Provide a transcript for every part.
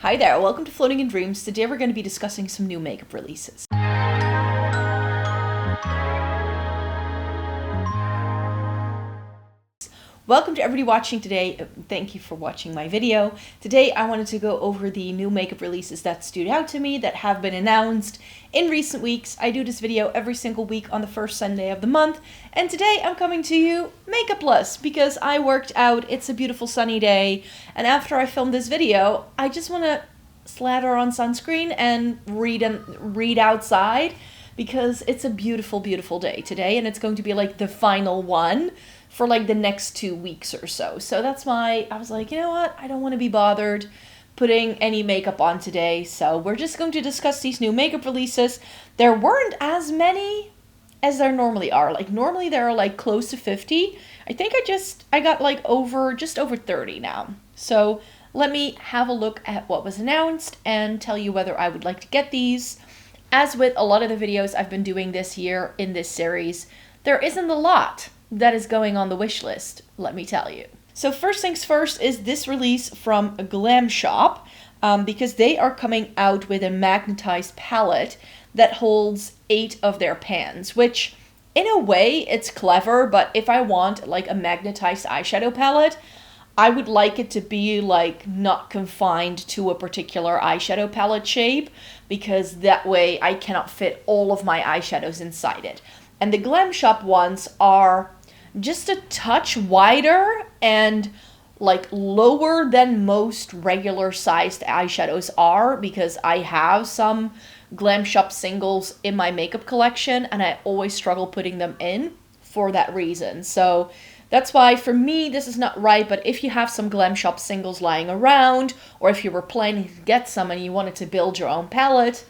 Hi there, welcome to Floating in Dreams. Today we're going to be discussing some new makeup releases. Welcome to everybody watching today. Thank you for watching my video. Today I wanted to go over the new makeup releases that stood out to me that have been announced in recent weeks. I do this video every single week on the first Sunday of the month, and today I'm coming to you makeupless because I worked out, it's a beautiful sunny day, and after I filmed this video, I just want to slather on sunscreen and read outside because it's a beautiful, beautiful day today, and it's going to be like the final one for like the next 2 weeks or so. So that's why I was like, you know what? I don't want to be bothered putting any makeup on today. So we're just going to discuss these new makeup releases. There weren't as many as there normally are. Like normally there are like close to 50. I think I got like just over 30 now. So let me have a look at what was announced and tell you whether I would like to get these. As with a lot of the videos I've been doing this year in this series, there isn't a lot that is going on the wish list, let me tell you. So first things first is this release from Glam Shop, because they are coming out with a magnetized palette that holds 8 of their pans, which in a way it's clever, but if I want like a magnetized eyeshadow palette, I would like it to be like not confined to a particular eyeshadow palette shape, because that way I cannot fit all of my eyeshadows inside it. And the Glam Shop ones are just a touch wider and like lower than most regular sized eyeshadows are, because I have some Glam Shop singles in my makeup collection and I always struggle putting them in for that reason. So that's why for me this is not right, but if you have some Glam Shop singles lying around, or if you were planning to get some and you wanted to build your own palette,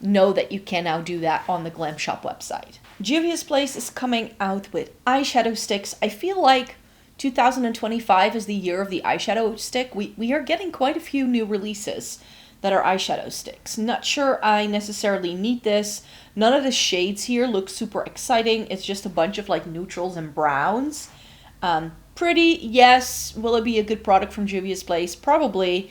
know that you can now do that on the Glam Shop website. Juvia's Place is coming out with eyeshadow sticks. I feel like 2025 is the year of the eyeshadow stick. We are getting quite a few new releases that are eyeshadow sticks. Not sure I necessarily need this. None of the shades here look super exciting. It's just a bunch of like neutrals and browns. Pretty, yes. Will it be a good product from Juvia's Place? Probably.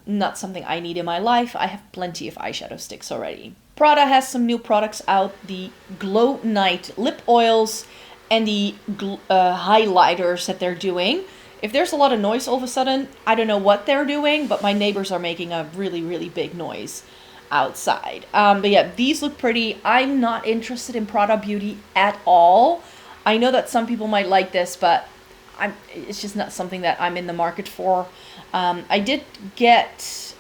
Not something I need in my life. I have plenty of eyeshadow sticks already. Prada has some new products out, the Glow Night lip oils and the highlighters that they're doing. If there's a lot of noise all of a sudden, I don't know what they're doing, but my neighbors are making a really, really big noise outside. But yeah, these look pretty. I'm not interested in Prada Beauty at all. I know that some people might like this, but it's just not something that I'm in the market for. I did get,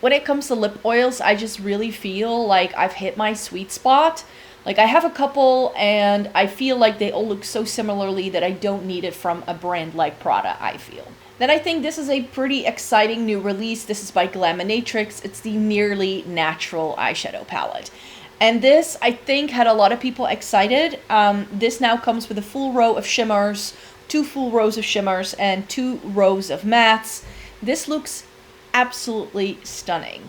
when it comes to lip oils, I just really feel like I've hit my sweet spot. Like I have a couple and I feel like they all look so similarly that I don't need it from a brand like Prada, I feel. Then I think this is a pretty exciting new release. This is by Glaminatrix. It's the Nearly Natural eyeshadow palette. And this, I think, had a lot of people excited. This now comes with a full row of shimmers, 2 full rows of shimmers, and 2 rows of mattes. This looks absolutely stunning.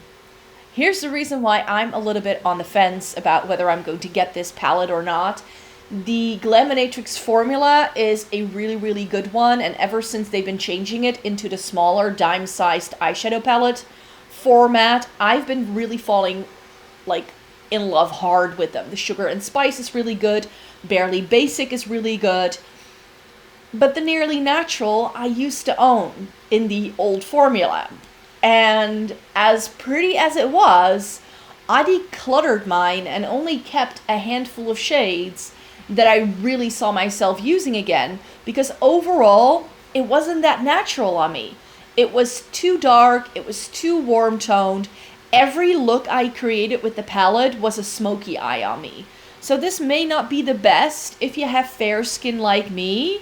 Here's the reason why I'm a little bit on the fence about whether I'm going to get this palette or not. The Glaminatrix formula is a really, really good one, and ever since they've been changing it into the smaller dime-sized eyeshadow palette format, I've been really falling like in love hard with them. The Sugar and Spice is really good. Barely Basic is really good. But the Nearly Natural I used to own in the old formula. And as pretty as it was, I decluttered mine and only kept a handful of shades that I really saw myself using again, because overall, it wasn't that natural on me. It was too dark, it was too warm toned. Every look I created with the palette was a smoky eye on me. So this may not be the best if you have fair skin like me.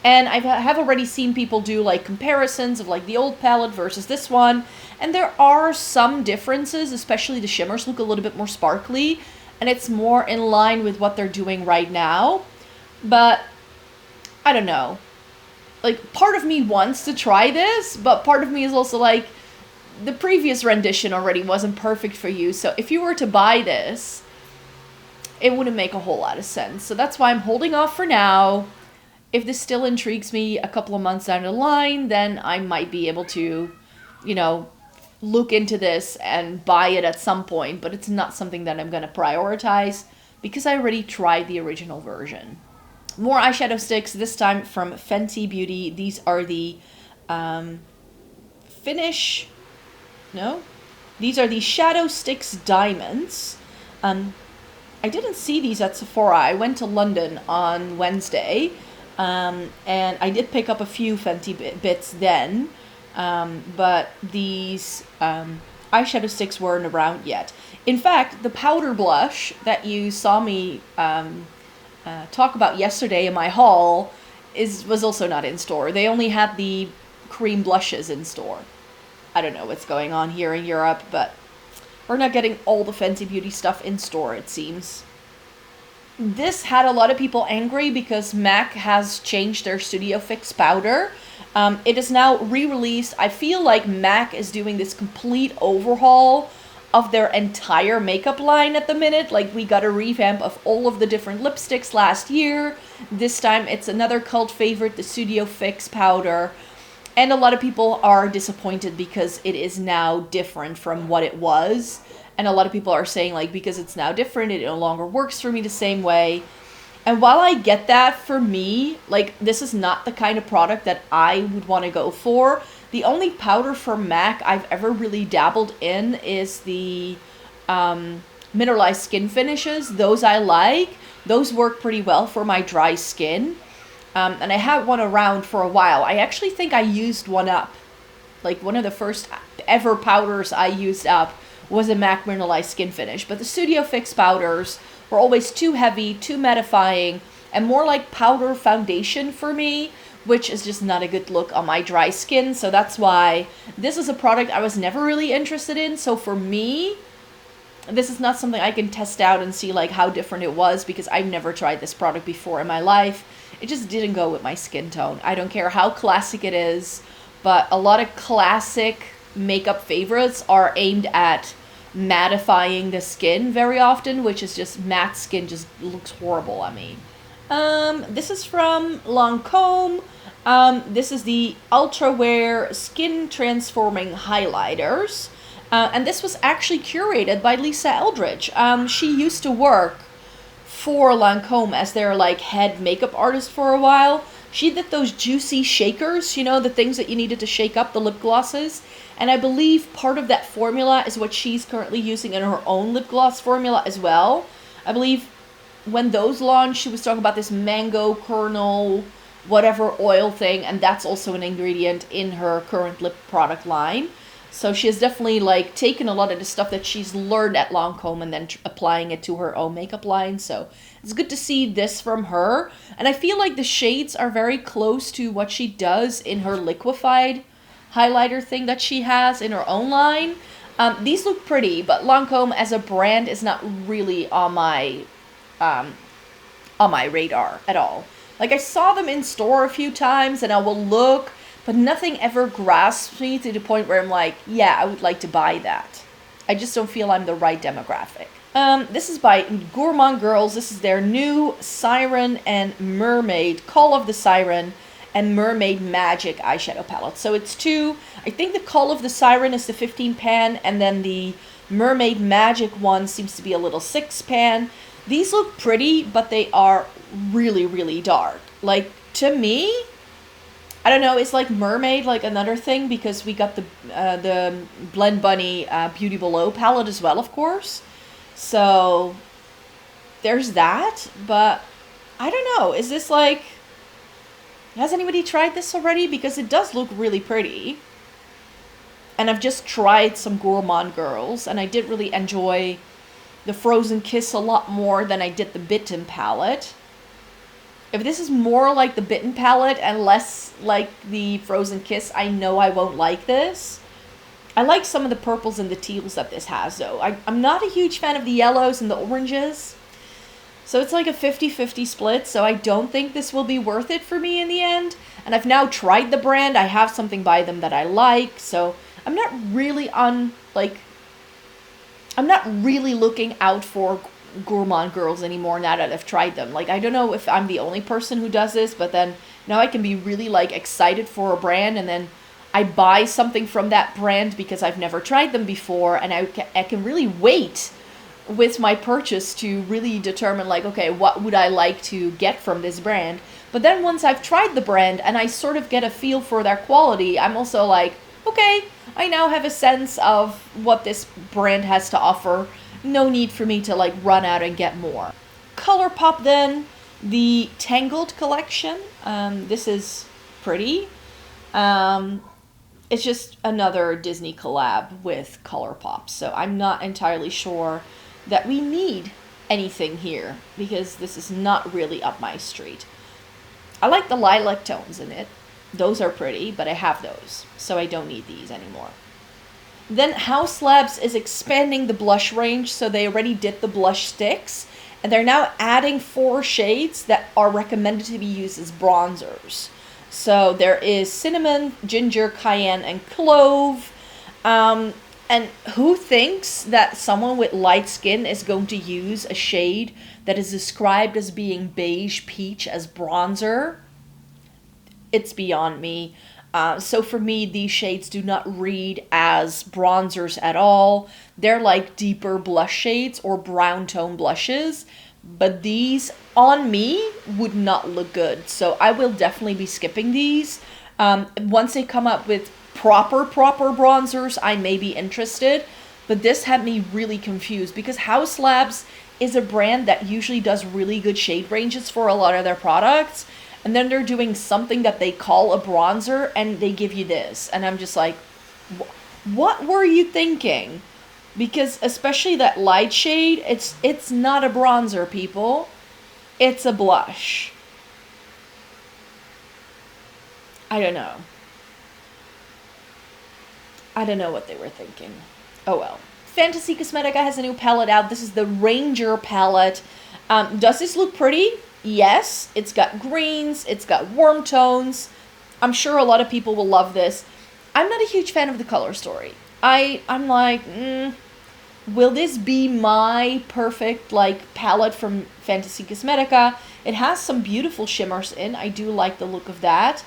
And I have already seen people do like comparisons of like the old palette versus this one. And there are some differences, especially the shimmers look a little bit more sparkly. And it's more in line with what they're doing right now. But I don't know. Like part of me wants to try this, but part of me is also like, the previous rendition already wasn't perfect for you. So if you were to buy this, it wouldn't make a whole lot of sense. So that's why I'm holding off for now. if this still intrigues me a couple of months down the line, then I might be able to, you know, look into this and buy it at some point, but it's not something that I'm going to prioritize because I already tried the original version. More eyeshadow sticks, this time from Fenty Beauty. These are the these are the Shadow Sticks Diamonds. I didn't see these at Sephora. I went to London on Wednesday, and I did pick up a few Fenty bits then, but these eyeshadow sticks weren't around yet. In fact, the powder blush that you saw me talk about yesterday in my haul was also not in store. They only had the cream blushes in store. I don't know what's going on here in Europe, but we're not getting all the Fenty Beauty stuff in store, it seems. This had a lot of people angry because MAC has changed their Studio Fix powder. It is now re-released. I feel like MAC is doing this complete overhaul of their entire makeup line at the minute. Like, we got a revamp of all of the different lipsticks last year. This time it's another cult favorite, the Studio Fix powder. And a lot of people are disappointed because it is now different from what it was. And a lot of people are saying, like, because it's now different, it no longer works for me the same way. And while I get that, for me, like, this is not the kind of product that I would want to go for. The only powder from MAC I've ever really dabbled in is the mineralized skin finishes. Those I like. Those work pretty well for my dry skin. And I had one around for a while. I actually think I used one up. Like, one of the first ever powders I used up was a MAC mineralized skin finish. But the Studio Fix powders were always too heavy, too mattifying, and more like powder foundation for me, which is just not a good look on my dry skin. So that's why this is a product I was never really interested in. So for me, this is not something I can test out and see like how different it was, because I've never tried this product before in my life. It just didn't go with my skin tone. I don't care how classic it is, but a lot of classic makeup favorites are aimed at mattifying the skin very often, which is just matte skin just looks horrible on me. This is from Lancome. This is the Ultra Wear Skin Transforming Highlighters. And this was actually curated by Lisa Eldridge. She used to work for Lancome as their like head makeup artist for a while. She did those juicy shakers, you know, the things that you needed to shake up the lip glosses. And I believe part of that formula is what she's currently using in her own lip gloss formula as well. I believe when those launched, she was talking about this mango kernel whatever oil thing, and that's also an ingredient in her current lip product line. So she has definitely like taken a lot of the stuff that she's learned at Lancome and then applying it to her own makeup line. So it's good to see this from her. And I feel like the shades are very close to what she does in her liquefied highlighter thing that she has in her own line. These look pretty, but Lancome as a brand is not really on my radar at all. Like, I saw them in store a few times and I will look, but nothing ever grasps me to the point where I'm like, yeah, I would like to buy that. I just don't feel I'm the right demographic. This is by Gourmand Girls. This is their new Siren and Mermaid, Call of the Siren and Mermaid Magic eyeshadow palette. So it's two. I think the Call of the Siren is the 15 pan, and then the Mermaid Magic one seems to be a little 6 pan. These look pretty, but they are really, really dark. Like, to me, I don't know, it's like Mermaid, like another thing, because we got the Blend Bunny Beauty Below palette as well, of course. So there's that, but I don't know. Is this like, has anybody tried this already? Because it does look really pretty. And I've just tried some Gourmand Girls, and I did really enjoy the Frozen Kiss a lot more than I did the Bitten palette. If this is more like the Bitten palette and less like the Frozen Kiss, I know I won't like this. I like some of the purples and the teals that this has, though. I'm not a huge fan of the yellows and the oranges. So it's like a 50-50 split, so I don't think this will be worth it for me in the end. And I've now tried the brand. I have something by them that I like, so I'm not really I'm not really looking out for Gourmand Girls anymore now that I've tried them. Like, I don't know if I'm the only person who does this, but then Now I can be really like excited for a brand, and then I buy something from that brand because I've never tried them before, and I can really wait with my purchase to really determine like, okay, what would I like to get from this brand? But then once I've tried the brand and I sort of get a feel for their quality, I'm also like, okay, I now have a sense of what this brand has to offer. No need for me to like run out and get more. ColourPop then, the Tangled collection. This is pretty. It's just another Disney collab with ColourPop. So I'm not entirely sure that we need anything here because this is not really up my street. I like the lilac tones in it. Those are pretty, but I have those, so I don't need these anymore. Then Haus Labs is expanding the blush range, so they already did the blush sticks, and they're now adding 4 shades that are recommended to be used as bronzers. So there is cinnamon, ginger, cayenne, and clove. And who thinks that someone with light skin is going to use a shade that is described as being beige peach as bronzer? It's beyond me. So for me, these shades do not read as bronzers at all. They're like deeper blush shades or brown tone blushes. But these, on me, would not look good. So I will definitely be skipping these. Once they come up with proper bronzers, I may be interested. But this had me really confused because Haus Labs is a brand that usually does really good shade ranges for a lot of their products. And then they're doing something that they call a bronzer and they give you this. And I'm just like, what were you thinking? Because especially that light shade, it's not a bronzer, people. It's a blush. I don't know. I don't know what they were thinking. Oh well. Fantasy Cosmetica has a new palette out. This is the Ranger palette. Does this look pretty? Yes. It's got greens. It's got warm tones. I'm sure a lot of people will love this. I'm not a huge fan of the color story. I'm like, will this be my perfect like palette from Fantasy Cosmetica? It has some beautiful shimmers in. I do like the look of that.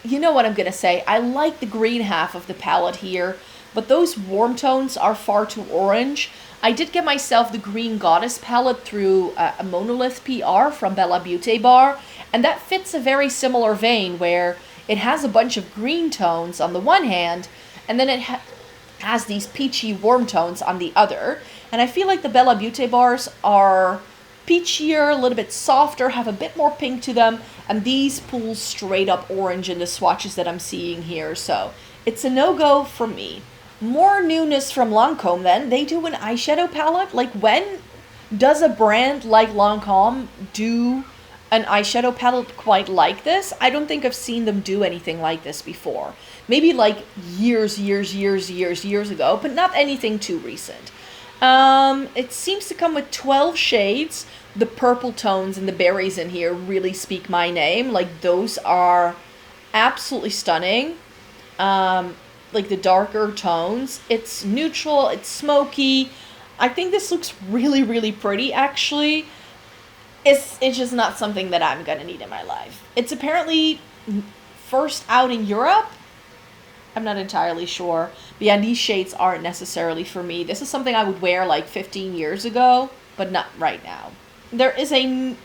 You know what I'm going to say. I like the green half of the palette here, but those warm tones are far too orange. I did get myself the Green Goddess palette through a Monolith PR from Bella Beauty Bar, and that fits a very similar vein where it has a bunch of green tones on the one hand, and then it has these peachy warm tones on the other. And I feel like the Bella Beauty Bars are peachier, a little bit softer, have a bit more pink to them, and these pull straight up orange in the swatches that I'm seeing here, so it's a no-go for me. More newness from Lancome then. They do an eyeshadow palette. Like, when does a brand like Lancome do an eyeshadow palette quite like this? I don't think I've seen them do anything like this before. Maybe like years ago, but not anything too recent. It seems to come with 12 shades. The purple tones and the berries in here really speak my name. Like, those are absolutely stunning. Like the darker tones. It's neutral, it's smoky. I think this looks really pretty, actually. It's just not something that I'm gonna need in my life. It's apparently first out in Europe. I'm not entirely sure. But yeah, these shades aren't necessarily for me. This is something I would wear like 15 years ago, but not right now. There is a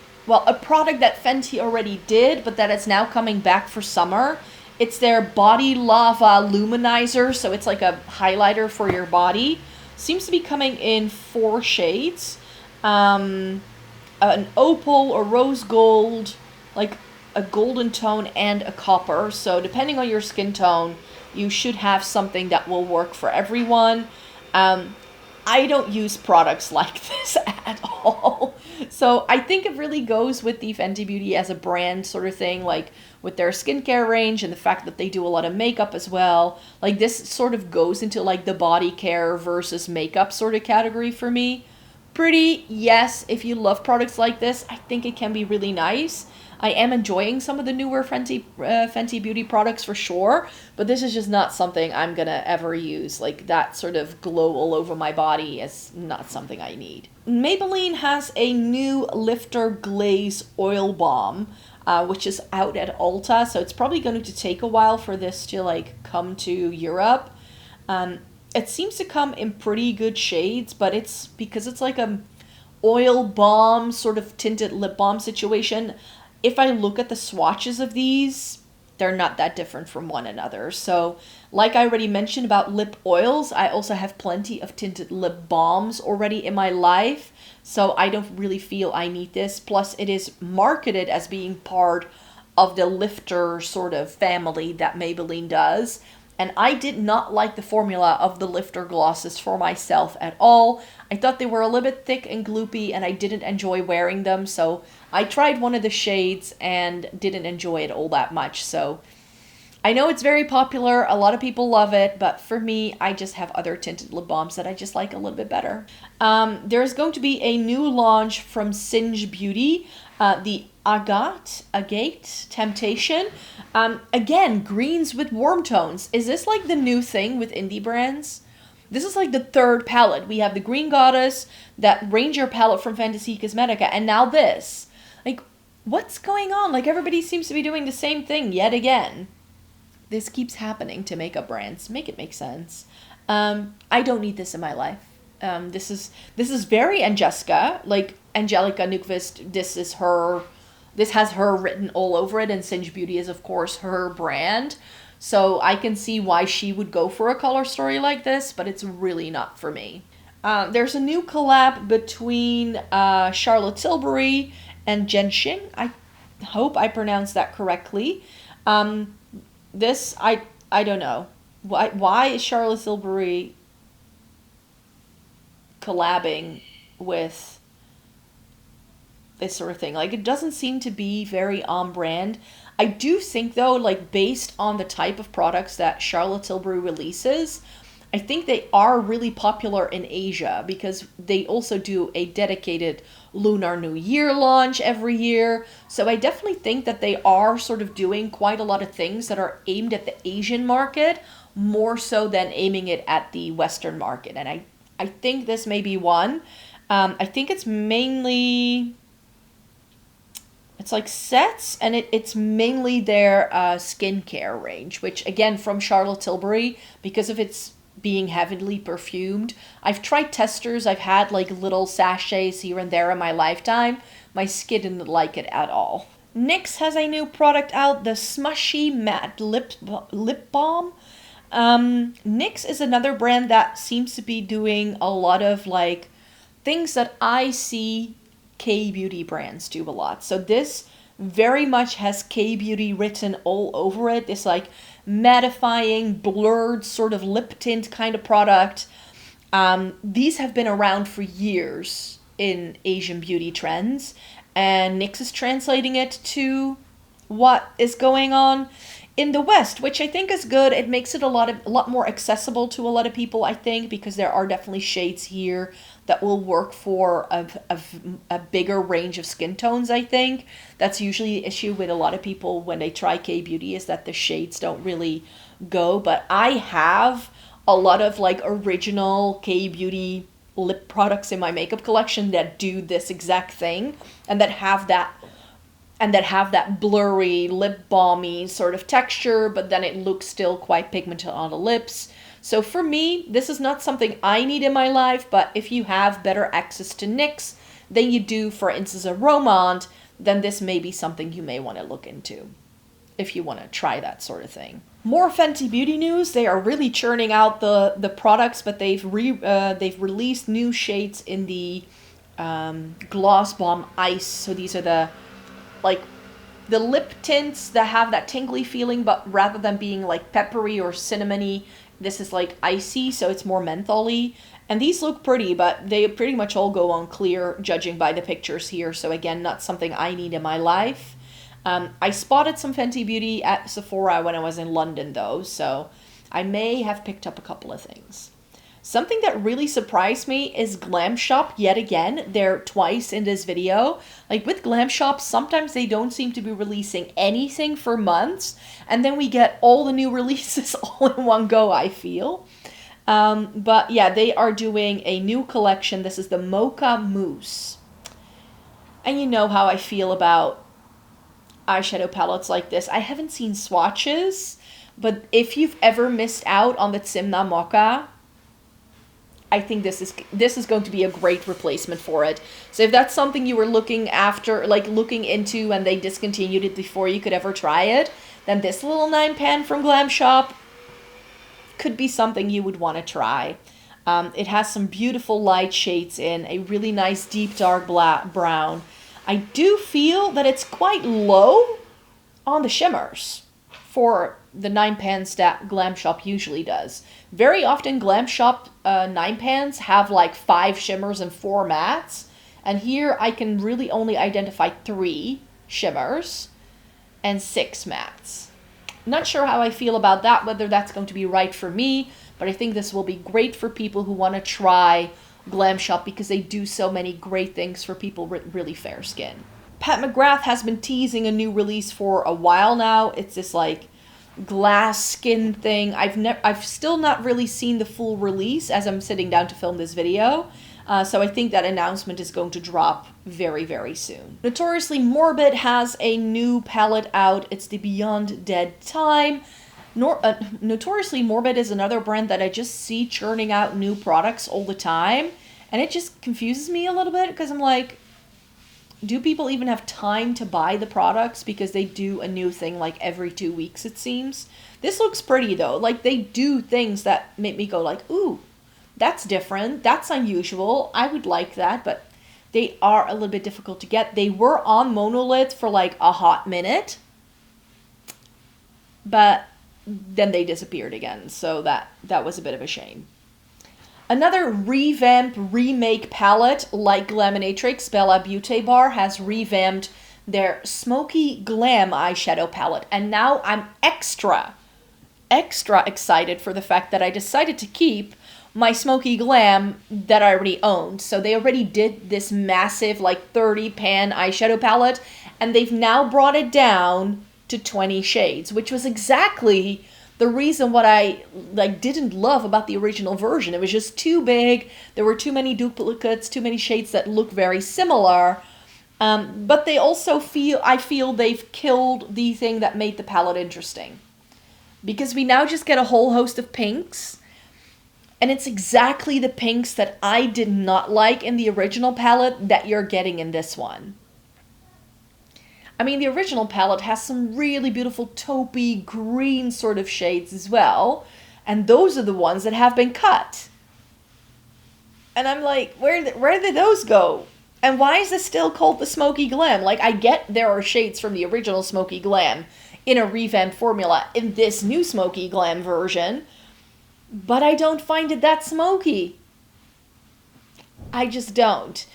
product that Fenty already did, but that is now coming back for summer. It's their Body Lava Luminizer, so it's like a highlighter for your body. Seems to be coming in 4 shades. An opal, a rose gold, like a golden tone, and a copper. So depending on your skin tone, you should have something that will work for everyone. I don't use products like this at all. So I think it really goes with the Fenty Beauty as a brand sort of thing, like with their skincare range and the fact that they do a lot of makeup as well. Like, this sort of goes into like the body care versus makeup sort of category for me. Pretty, yes. If you love products like this, I think it can be really nice. I am enjoying some of the newer Fenty Beauty products for sure, but this is just not something I'm gonna ever use. Like, that sort of glow all over my body is not something I need. Maybelline has a new Lifter Glaze Oil Balm, which is out at Ulta, so it's probably going to take a while for this to like come to Europe. It seems to come in pretty good shades, but it's because it's like a oil balm, sort of tinted lip balm situation. If I look at the swatches of these, they're not that different from one another. So, like I already mentioned about lip oils, I also have plenty of tinted lip balms already in my life. So I don't really feel I need this. Plus, it is marketed as being part of the Lifter sort of family that Maybelline does. And I did not like the formula of the Lifter glosses for myself at all. I thought they were a little bit thick and gloopy, and I didn't enjoy wearing them. So I tried one of the shades and didn't enjoy it all that much. So I know it's very popular. A lot of people love it. But for me, I just have other tinted lip balms that I just like a little bit better. There's going to be a new launch from Singe Beauty. The Agate Temptation. Again, greens with warm tones. Is this like the new thing with indie brands? This is like the third palette. We have the Green Goddess, that Ranger palette from Fantasy Cosmetica, and now this. Like, what's going on? Like, everybody seems to be doing the same thing yet again. This keeps happening to makeup brands. Make it make sense. I don't need this in my life. This is very Angelica, like Angelica Nyqvist. This has her written all over it, and Singe Beauty is, of course, her brand. So I can see why she would go for a color story like this, but it's really not for me. There's a new collab between Charlotte Tilbury and Genshin. I hope I pronounced that correctly. This, I don't know. Why is Charlotte Tilbury collabing with this sort of thing? Like, it doesn't seem to be very on brand. I do think, though, like, based on the type of products that Charlotte Tilbury releases, I think they are really popular in Asia because they also do a dedicated Lunar New Year launch every year. So I definitely think that they are sort of doing quite a lot of things that are aimed at the Asian market, more so than aiming it at the Western market. And I think this may be one. I think it's mainly... It's like sets, and it's mainly their skincare range, which, again, from Charlotte Tilbury, because of its being heavily perfumed. I've tried testers. I've had like little sachets here and there in my lifetime. My skin didn't like it at all. NYX has a new product out, the Smushy Matte Lip Balm. NYX is another brand that seems to be doing a lot of like things that I see K-beauty brands do a lot. So this very much has K-beauty written all over it. This like mattifying, blurred sort of lip tint kind of product. These have been around for years in Asian beauty trends, and NYX is translating it to what is going on in the West, which I think is good. It makes it a lot more accessible to a lot of people, I think, because there are definitely shades here that will work for a bigger range of skin tones, I think. That's usually the issue with a lot of people when they try K-beauty, is that the shades don't really go. But I have a lot of like original K-beauty lip products in my makeup collection that do this exact thing, and that have that blurry, lip balmy sort of texture, but then it looks still quite pigmented on the lips. So for me, this is not something I need in my life, but if you have better access to NYX than you do, for instance, a Romand, then this may be something you may want to look into if you want to try that sort of thing. More Fenty Beauty news. They are really churning out the products, but they've released new shades in the Gloss Bomb Ice. So these are the lip tints that have that tingly feeling, but rather than being like peppery or cinnamony, this is like icy, so it's more mentholy. And these look pretty, but they pretty much all go on clear, judging by the pictures here. So again, not something I need in my life. I spotted some Fenty Beauty at Sephora when I was in London, though, so I may have picked up a couple of things. Something that really surprised me is Glam Shop yet again. They're twice in this video. Like with Glam Shop, sometimes they don't seem to be releasing anything for months, and then we get all the new releases all in one go, I feel. But yeah, they are doing a new collection. This is the Mocha Mousse. And you know how I feel about eyeshadow palettes like this. I haven't seen swatches, but if you've ever missed out on the Tsimna Mocha, I think this is going to be a great replacement for it. So if that's something you were looking into and they discontinued it before you could ever try it, then this little 9-pan from Glam Shop could be something you would want to try. It has some beautiful light shades in, a really nice deep dark brown. I do feel that it's quite low on the shimmers for the 9-pans that Glam Shop usually does. Very often Glam Shop 9-pans have like 5 shimmers and 4 mattes. And here I can really only identify 3 shimmers and 6 mattes. Not sure how I feel about that, whether that's going to be right for me, but I think this will be great for people who want to try Glam Shop because they do so many great things for people with really fair skin. Pat McGrath has been teasing a new release for a while now. It's this like glass skin thing. I've still not really seen the full release as I'm sitting down to film this video. So I think that announcement is going to drop very, very soon. Notoriously Morbid has a new palette out. It's the Beyond Dead Time. Notoriously Morbid is another brand that I just see churning out new products all the time. And it just confuses me a little bit because I'm like, do people even have time to buy the products? Because they do a new thing like every 2 weeks, it seems. This looks pretty though. Like they do things that make me go like, ooh, that's different. That's unusual. I would like that, but they are a little bit difficult to get. They were on MONOLITH for like a hot minute, but then they disappeared again. So that was a bit of a shame. Another revamped remake palette like Glaminatrix, Bella Beauty Bar, has revamped their Smoky Glam eyeshadow palette. And now I'm extra excited for the fact that I decided to keep my Smoky Glam that I already owned. So they already did this massive like 30-pan eyeshadow palette, and they've now brought it down to 20 shades, which was exactly the reason what I didn't love about the original version. It was just too big. There were too many duplicates, too many shades that look very similar. But they also I feel they've killed the thing that made the palette interesting. Because we now just get a whole host of pinks. And it's exactly the pinks that I did not like in the original palette that you're getting in this one. I mean, the original palette has some really beautiful taupey green sort of shades as well. And those are the ones that have been cut. And I'm like, where did those go? And why is this still called the Smoky Glam? Like, I get there are shades from the original Smoky Glam in a revamped formula in this new Smoky Glam version, but I don't find it that smoky. I just don't.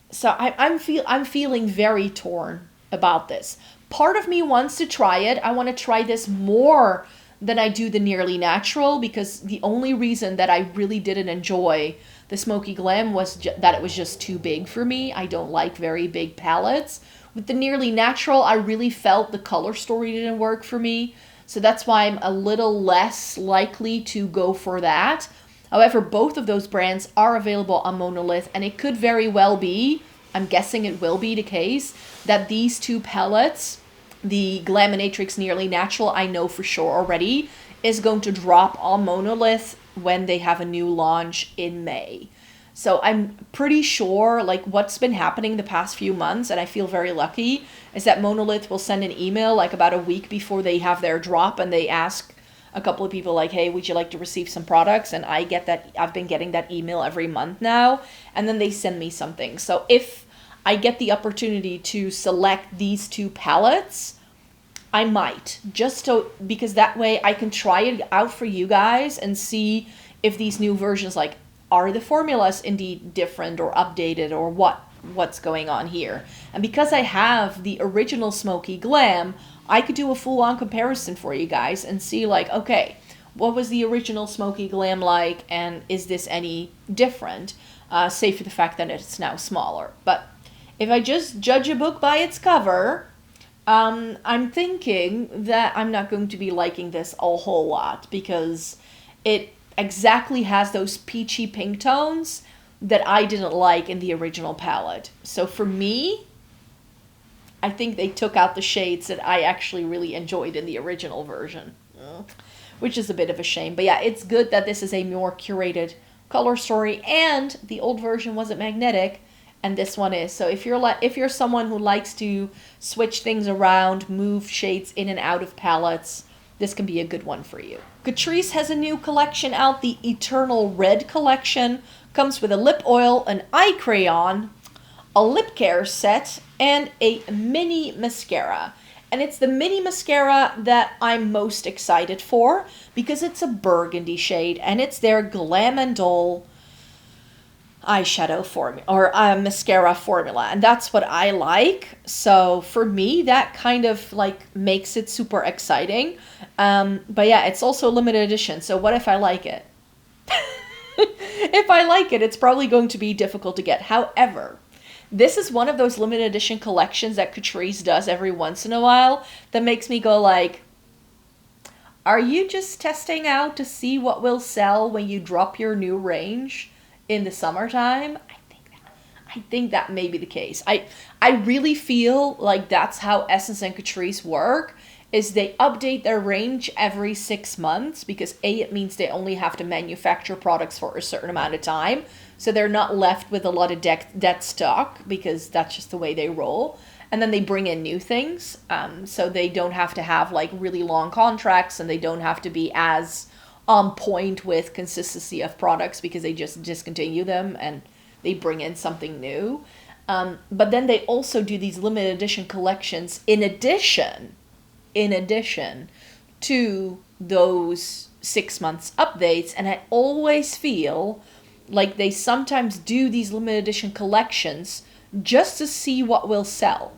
So I'm feeling very torn about this. Part of me wants to try it. I want to try this more than I do the Nearly Natural, because the only reason that I really didn't enjoy the Smoky Glam was that it was just too big for me. I don't like very big palettes. With the Nearly Natural, I really felt the color story didn't work for me. So that's why I'm a little less likely to go for that. However, both of those brands are available on MONOLITH, and it could very well be, I'm guessing it will be the case, that these two palettes, the Glaminatrix Nearly Natural, I know for sure already, is going to drop on MONOLITH when they have a new launch in May. So I'm pretty sure, like, what's been happening the past few months, and I feel very lucky, is that MONOLITH will send an email like about a week before they have their drop, and they ask a couple of people like, hey, would you like to receive some products? And I get that. I've been getting that email every month now, and then they send me something. So if I get the opportunity to select these two palettes, I might, because that way I can try it out for you guys and see if these new versions, like, are the formulas indeed different or updated, or what's going on here. And because I have the original Smoky Glam, I could do a full-on comparison for you guys and see, like, okay, what was the original Smoky Glam like, and is this any different, save for the fact that it's now smaller. But if I just judge a book by its cover, I'm thinking that I'm not going to be liking this a whole lot, because it exactly has those peachy pink tones that I didn't like in the original palette. So for me, I think they took out the shades that I actually really enjoyed in the original version, which is a bit of a shame. But yeah, it's good that this is a more curated color story, and the old version wasn't magnetic, and this one is. So if you're someone who likes to switch things around, move shades in and out of palettes, this can be a good one for you. Catrice has a new collection out, the Eternal Red collection. Comes with a lip oil, an eye crayon, a lip care set, and a mini mascara. And it's the mini mascara that I'm most excited for, because it's a burgundy shade, and it's their Glam and Dole eyeshadow formula, or mascara formula, and that's what I like. So for me, that kind of like makes it super exciting. But yeah, it's also a limited edition, so what if I like it? If I like it, it's probably going to be difficult to get. However, this is one of those limited edition collections that Catrice does every once in a while that makes me go like, are you just testing out to see what will sell when you drop your new range in the summertime? I think that may be the case. I really feel like that's how Essence and Catrice work, is they update their range every 6 months, because A, it means they only have to manufacture products for a certain amount of time, so they're not left with a lot of dead stock, because that's just the way they roll. And then they bring in new things, so they don't have to have like really long contracts, and they don't have to be as on point with consistency of products, because they just discontinue them and they bring in something new. But then they also do these limited edition collections in addition to those 6 months updates. And I always feel like they sometimes do these limited edition collections just to see what will sell,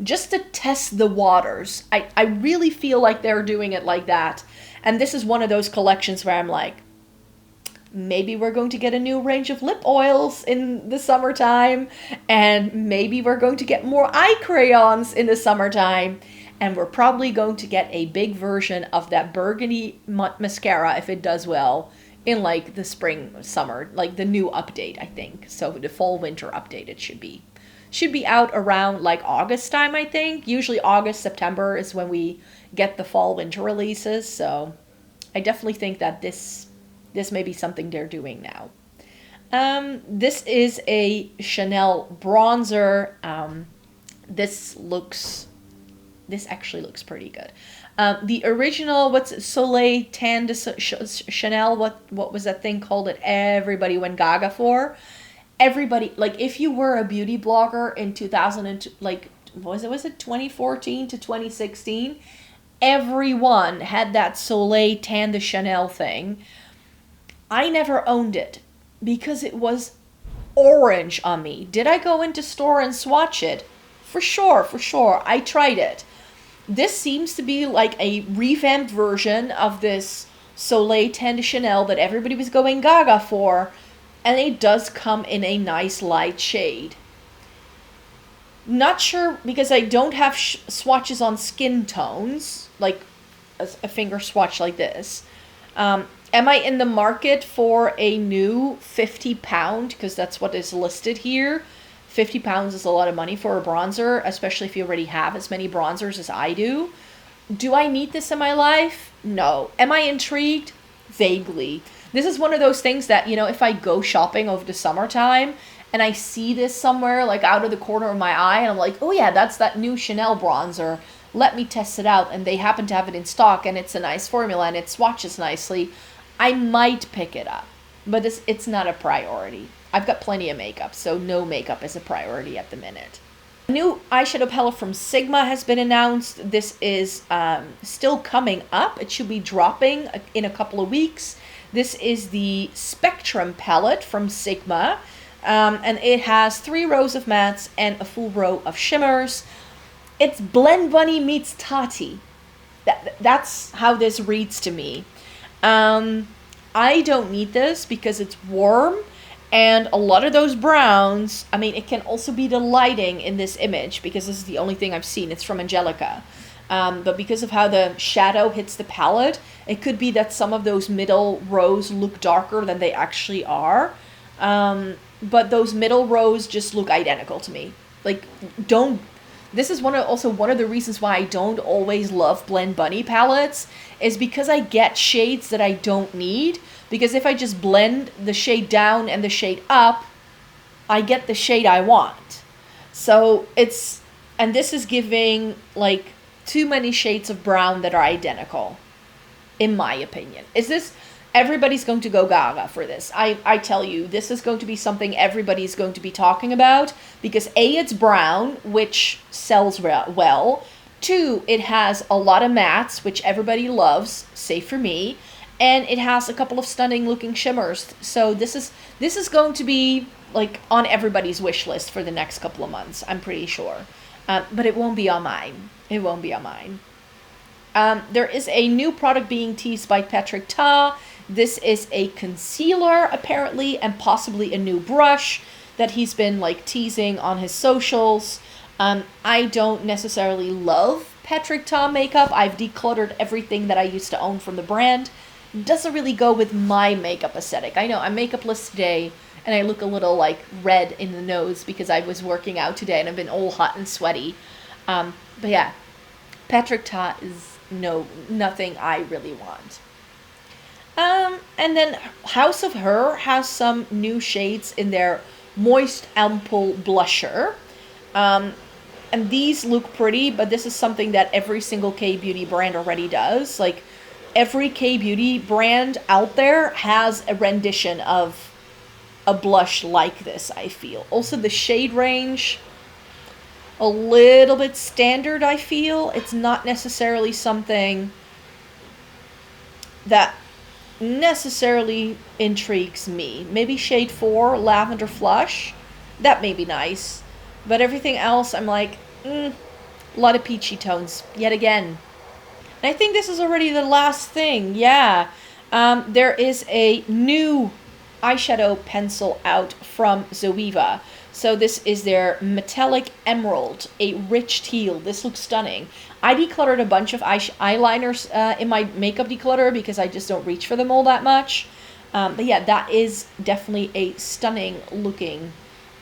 just to test the waters. I really feel like they're doing it like that. And this is one of those collections where I'm like, maybe we're going to get a new range of lip oils in the summertime, and maybe we're going to get more eye crayons in the summertime, and we're probably going to get a big version of that burgundy mascara, if it does well, in like the spring, summer, like the new update, I think. So the fall winter update, it should be out around like August time, I think. Usually August, September is when we get the fall winter releases. So I definitely think that this may be something they're doing now. This is a Chanel bronzer. This actually looks pretty good. The original, Soleil Tan de Chanel, what was that thing called that everybody went gaga for? Everybody, like, if you were a beauty blogger in 2000, like, was it 2014 to 2016? Everyone had that Soleil Tan de Chanel thing. I never owned it because it was orange on me. Did I go into store and swatch it? For sure. I tried it. This seems to be like a revamped version of this Soleil Tan de Chanel that everybody was going gaga for, and it does come in a nice light shade. Not sure, because I don't have swatches on skin tones, like a finger swatch like this. Am I in the market for a new 50 pound? Because that's what is listed here. 50 pounds is a lot of money for a bronzer, especially if you already have as many bronzers as I do. Do I need this in my life? No. Am I intrigued? Vaguely. This is one of those things that, you know, if I go shopping over the summertime and I see this somewhere, like out of the corner of my eye, and I'm like, oh yeah, that's that new Chanel bronzer. Let me test it out. And they happen to have it in stock, and it's a nice formula, and it swatches nicely. I might pick it up, but it's not a priority. I've got plenty of makeup, so no makeup is a priority at the minute. A new eyeshadow palette from Sigma has been announced. This is still coming up. It should be dropping in a couple of weeks. This is the Spectrum palette from Sigma, and it has 3 rows of mattes and a full row of shimmers. It's Blend Bunny meets Tati. That's how this reads to me. I don't need this because it's warm, and a lot of those browns, I mean, it can also be the lighting in this image, because this is the only thing I've seen. It's from Angelica. But because of how the shadow hits the palette, it could be that some of those middle rows look darker than they actually are. But those middle rows just look identical to me. Like, this is also one of the reasons why I don't always love Blend Bunny palettes, is because I get shades that I don't need. Because if I just blend the shade down and the shade up, I get the shade I want. So and this is giving like too many shades of brown that are identical, in my opinion. Everybody's going to go gaga for this. I tell you, this is going to be something everybody's going to be talking about, because A, it's brown, which sells well. 2, it has a lot of mattes, which everybody loves, save for me. And it has a couple of stunning looking shimmers. So this is going to be like on everybody's wish list for the next couple of months, I'm pretty sure. But it won't be on mine. It won't be on mine. There is a new product being teased by Patrick Ta. This is a concealer, apparently, and possibly a new brush that he's been like teasing on his socials. I don't necessarily love Patrick Ta makeup. I've decluttered everything that I used to own from the brand. Doesn't really go with my makeup aesthetic. I know I'm makeupless today, and I look a little like red in the nose because I was working out today and I've been all hot and sweaty. But yeah, Patrick Ta is nothing I really want. And then House of Her has some new shades in their Moist Ample Blusher. And these look pretty, but this is something that every single K-beauty brand already does. Like, every K-beauty brand out there has a rendition of a blush like this, I feel. Also, the shade range, a little bit standard, I feel. It's not necessarily something that necessarily intrigues me. Maybe shade 4, Lavender Flush. That may be nice. But everything else, I'm like, a lot of peachy tones, yet again. And I think this is already the last thing. Yeah. There is a new eyeshadow pencil out from Zoeva. So this is their Metallic Emerald, a rich teal. This looks stunning. I decluttered a bunch of eyeliners in my makeup declutter because I just don't reach for them all that much. But yeah, that is definitely a stunning looking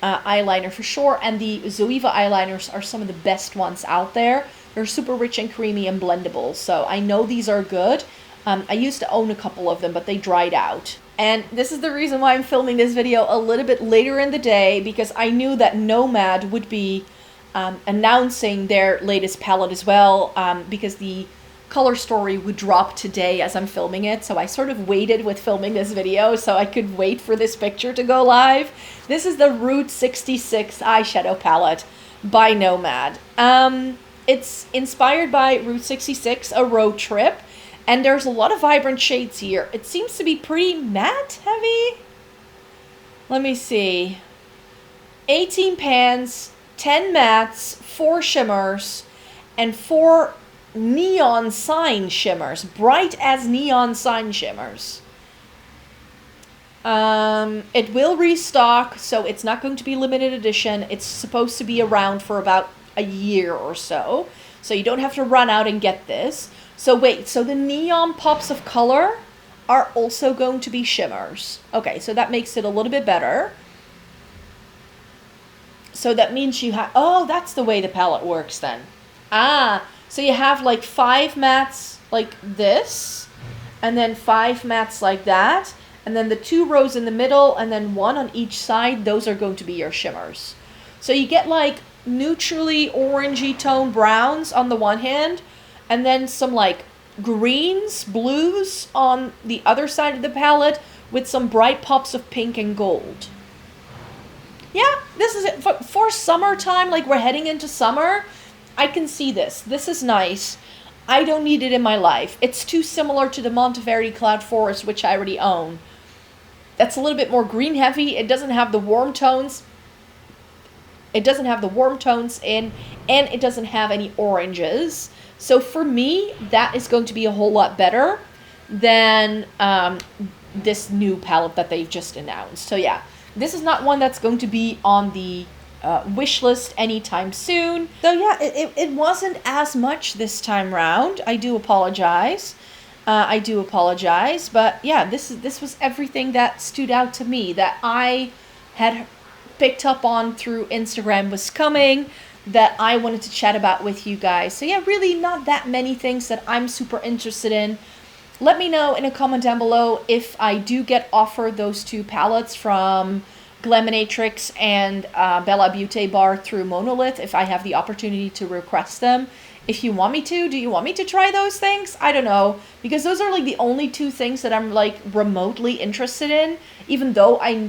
eyeliner for sure. And the Zoeva eyeliners are some of the best ones out there. They're super rich and creamy and blendable. So I know these are good. I used to own a couple of them, but they dried out. And this is the reason why I'm filming this video a little bit later in the day, because I knew that Nomad would be announcing their latest palette as well, because the color story would drop today as I'm filming it. So I sort of waited with filming this video so I could wait for this picture to go live. This is the Route 66 eyeshadow palette by Nomad. It's inspired by Route 66, a road trip. And there's a lot of vibrant shades here. It seems to be pretty matte heavy. Let me see. 18 pans, 10 mattes, 4 shimmers, and 4 neon sign shimmers. Bright as neon sign shimmers. It will restock, so it's not going to be limited edition. It's supposed to be around for about a year or so. So you don't have to run out and get this. So wait, so the neon pops of color are also going to be shimmers. Okay, so that makes it a little bit better. So that means you have, oh, that's the way the palette works then. So you have like 5 mattes like this, and then 5 mattes like that, and then the 2 rows in the middle, and then 1 on each side. Those are going to be your shimmers. So you get like neutrally orangey tone browns on the one hand, and then some like greens, blues on the other side of the palette with some bright pops of pink and gold. Yeah, this is it. For summertime, like we're heading into summer, I can see this. This is nice. I don't need it in my life. It's too similar to the Monteverdi Cloud Forest, which I already own. That's a little bit more green heavy. It doesn't have the warm tones. It doesn't have the warm tones in, and it doesn't have any oranges. So for me, that is going to be a whole lot better. than this new palette that they've just announced. So yeah, this is not one that's going to be on the wish list anytime soon. So yeah, it wasn't as much this time round. I do apologize. But yeah, this was everything that stood out to me that I had picked up on through Instagram was coming, that I wanted to chat about with you guys. So yeah, really not that many things that I'm super interested in. Let me know in a comment down below if I do get offered those two palettes from Glaminatrix and Bella Beauty Bar through Monolith, if I have the opportunity to request them. If you want me to, do you want me to try those things? I don't know, because those are like the only two things that I'm like remotely interested in, even though I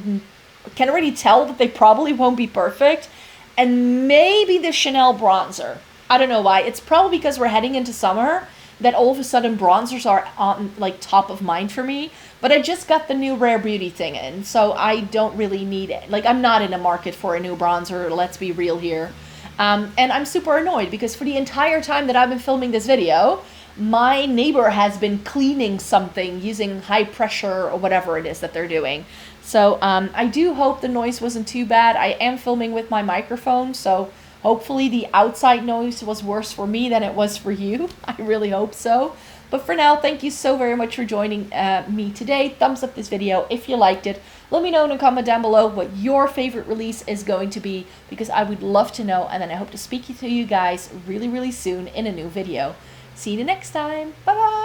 can already tell that they probably won't be perfect. And maybe the Chanel bronzer. I don't know why. It's probably because we're heading into summer that all of a sudden bronzers are on like top of mind for me. But I just got the new Rare Beauty thing in, so I don't really need it. Like, I'm not in a market for a new bronzer, let's be real here. And I'm super annoyed because for the entire time that I've been filming this video, my neighbor has been cleaning something using high pressure or whatever it is that they're doing. So I do hope the noise wasn't too bad. I am filming with my microphone, so hopefully the outside noise was worse for me than it was for you. I really hope so. But for now, thank you so very much for joining me today. Thumbs up this video if you liked it. Let me know in a comment down below what your favorite release is going to be, because I would love to know, and then I hope to speak to you guys really, really soon in a new video. See you next time. Bye-bye.